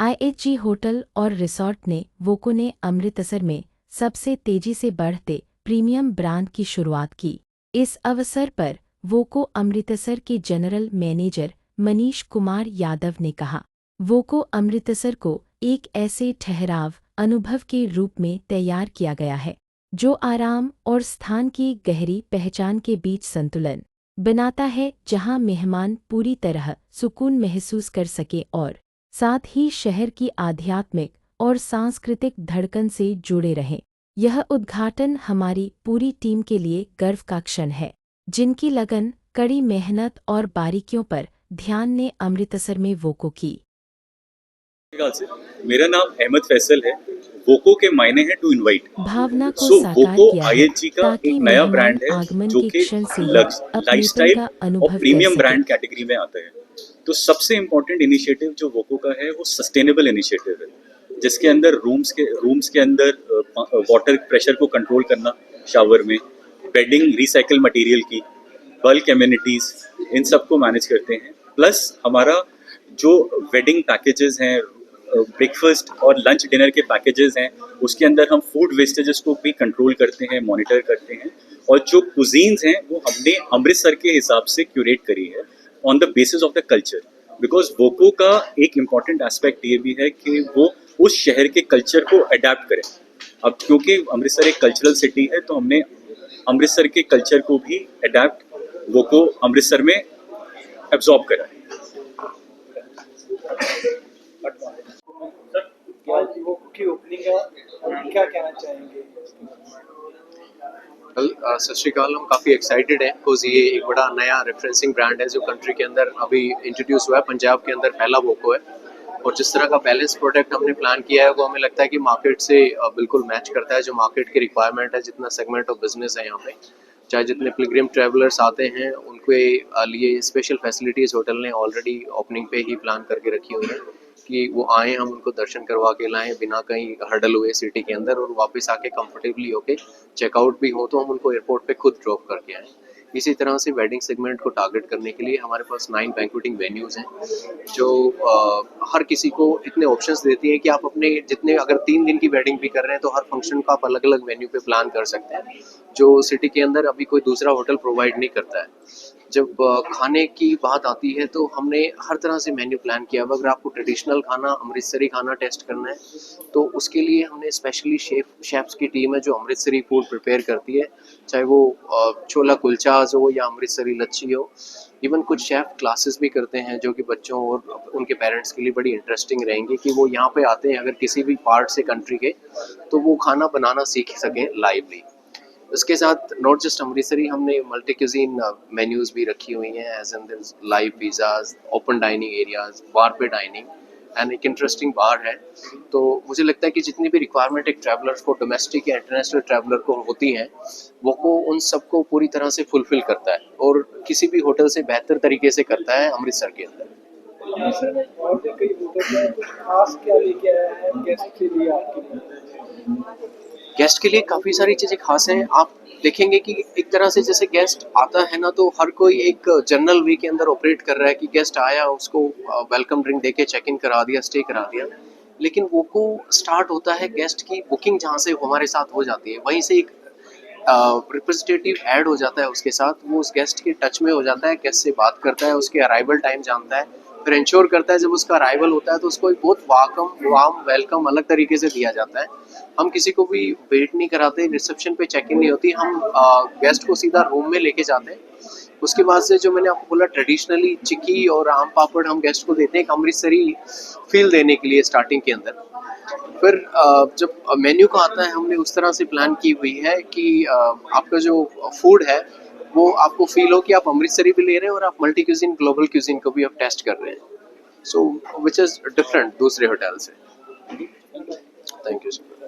IHG hotel और resort ने वोको ने अमृतसर में सबसे तेजी से बढ़ते प्रीमियम ब्रांड की शुरुआत की। इस अवसर पर वोको अमृतसर के जनरल मैनेजर मनीष कुमार यादव ने कहा, वोको अमृतसर को एक ऐसे ठहराव अनुभव के रूप में तैयार किया गया है जो आराम और स्थान की गहरी पहचान के बीच संतुलन बनाता है, जहां मेहमान पूरी तरह सुकून महसूस कर सके और साथ ही शहर की आध्यात्मिक और सांस्कृतिक धड़कन से जुड़े रहें। यह उद्घाटन हमारी पूरी टीम के लिए गर्व का क्षण है, जिनकी लगन, कड़ी मेहनत और बारीकियों पर ध्यान ने अमृतसर में वोको की। मेरा नाम अहमद फैसल है। वोको के मायने हैं टू इनवाइट। भावना को साकार वोको किया है आईएचजी का ताकि एक नया मेहमान ब्रांड है आगमन जो के कि क्षण से ही अपनेपन लाइफस्टाइल का और अनुभव कर प्रीमियम सके। ब्रांड कैटेगरी में आता है। तो सबसे इम्पोर्टेंट इनिशिएटिव जो वोको का है वो सस्टेनेबल इनिशिएटिव है, जिसके अंदर रूम्स के अंदर वाटर प्रेशर को कंट्रोल करना, शावर में बेडिंग रिसाइकल मटेरियल की, बल्क एमिनिटीज, इन सब को मैनेज करते हैं। प्लस हमारा जो वेडिंग पैकेजेस हैं, ब्रेकफास्ट और लंच डिनर के पैकेजेस हैं, उसके अंदर हम फूड वेस्टेजेस को भी कंट्रोल करते हैं, मॉनिटर करते हैं। और जो कुजीन्स हैं वो हमने अमृतसर के हिसाब से क्यूरेट करी है on the basis of the culture. Because Voco का एक इम्पॉर्टेंट एस्पेक्ट ये भी है कि वो उस शहर के कल्चर को अडेप्ट करें। अब क्योंकि अमृतसर एक कल्चरल सिटी है, तो हमने अमृतसर के कल्चर को भी अडेप्ट वोको अमृतसर में एब्जॉर्ब करा है। की ओपनिंग है और क्या कहना चाहेंगे? सत श्रीकाल। हम काफ़ी एक्साइटेड हैं बिकॉज ये एक बड़ा नया रेफरेंसिंग ब्रांड है जो कंट्री के अंदर अभी इंट्रोड्यूस हुआ है। पंजाब के अंदर पहला वोको है और जिस तरह का बैलेंस प्रोडक्ट हमने प्लान किया है वो हमें लगता है कि मार्केट से बिल्कुल मैच करता है, जो मार्केट की रिक्वायरमेंट है, जितना सेगमेंट ऑफ बिजनेस है यहाँ पे, चाहे जितने पिलग्रिम ट्रैवलर्स आते हैं उनके लिए स्पेशल फैसिलिटीज़ होटल ने ऑलरेडी ओपनिंग पे ही प्लान करके रखी हुई है कि वो आएँ, हम उनको दर्शन करवा के लाएँ बिना कहीं हर्डल हुए सिटी के अंदर, और वापस आके कंफर्टेबली होके चेकआउट भी हो तो हम उनको एयरपोर्ट पे खुद ड्रॉप करके आएँ। इसी तरह से वेडिंग सेगमेंट को टारगेट करने के लिए हमारे पास 9 बैंक्वेटिंग वेन्यूज़ हैं जो हर किसी को इतने ऑप्शंस देती हैं कि आप अपने जितने, अगर 3 दिन की वेडिंग भी कर रहे हैं तो हर फंक्शन को आप अलग अलग वेन्यू पे प्लान कर सकते हैं, जो सिटी के अंदर अभी कोई दूसरा होटल प्रोवाइड नहीं करता है। जब खाने की बात आती है तो हमने हर तरह से मेन्यू प्लान किया। अगर आपको ट्रेडिशनल खाना, अमृतसरी खाना टेस्ट करना है तो उसके लिए हमने स्पेशली शेफ्स की टीम है जो अमृतसरी फूड प्रिपेयर करती है, चाहे वो छोला कुलचाज हो या अमृतसरी लच्छी हो। इवन कुछ शेफ क्लासेस भी करते हैं जो कि बच्चों और उनके पेरेंट्स के लिए बड़ी इंटरेस्टिंग रहेंगी कि वो यहाँ पे आते हैं अगर किसी भी पार्ट से कंट्री के, तो वो खाना बनाना सीख सकें लाइवली। उसके साथ नॉट जस्ट अमृतसरी, हमने मल्टी क्यूजीन मेन्यूज भी रखी हुई हैं, as an live pizzas, open dining areas, bar पे डाइनिंग एंड एक इंटरेस्टिंग बार है। तो मुझे लगता है कि जितनी भी रिक्वायरमेंट एक ट्रैवलर्स को, डोमेस्टिक या इंटरनेशनल ट्रैवलर को होती हैं, वो उन सबको पूरी तरह से फुलफिल करता है और किसी भी होटल से बेहतर तरीके से करता है अमृतसर के अंदर। अमृतसर में और भी कई होटल हैं, कुछ खास क्या लेके आया है गेस्ट के लिए, आपके लिए? गेस्ट के लिए काफ़ी सारी चीज़ें खास हैं। आप देखेंगे कि एक तरह से जैसे गेस्ट आता है ना, तो हर कोई एक जनरल वे के अंदर ऑपरेट कर रहा है कि गेस्ट आया, उसको वेलकम ड्रिंक देके चेक इन करा दिया, स्टे करा दिया। लेकिन वो को स्टार्ट होता है गेस्ट की बुकिंग, जहाँ से हमारे साथ हो जाती है, वहीं से एक रिप्रेजेंटेटिव ऐड हो जाता है उसके साथ। वो उस गेस्ट के टच में हो जाता है, गेस्ट से बात करता है, उसके अराइवल टाइम जानता है, फिर इंश्योर करता है जब उसका अराइवल होता है तो उसको एक बहुत वार्म वेलकम अलग तरीके से दिया जाता है। हम किसी को भी वेट नहीं कराते, रिसेप्शन पे चेक इन नहीं होती, हम गेस्ट को सीधा रूम में लेके जाते हैं। उसके बाद से जो मैंने आपको बोला, ट्रेडिशनली चिक्की और आम पापड़ हम गेस्ट को देते हैं अमृतसरी फील देने के लिए स्टार्टिंग के अंदर। फिर जब मेन्यू का आता है, हमने उस तरह से प्लान की हुई है कि आपका जो फूड है वो आपको फील हो कि आप अमृतसरी भी ले रहे हैं और आप मल्टी क्यूजिन, ग्लोबल क्यूजिन को भी आप टेस्ट कर रहे हैं, सो विच इज़ डिफरेंट दूसरे होटल से। Thank you sir.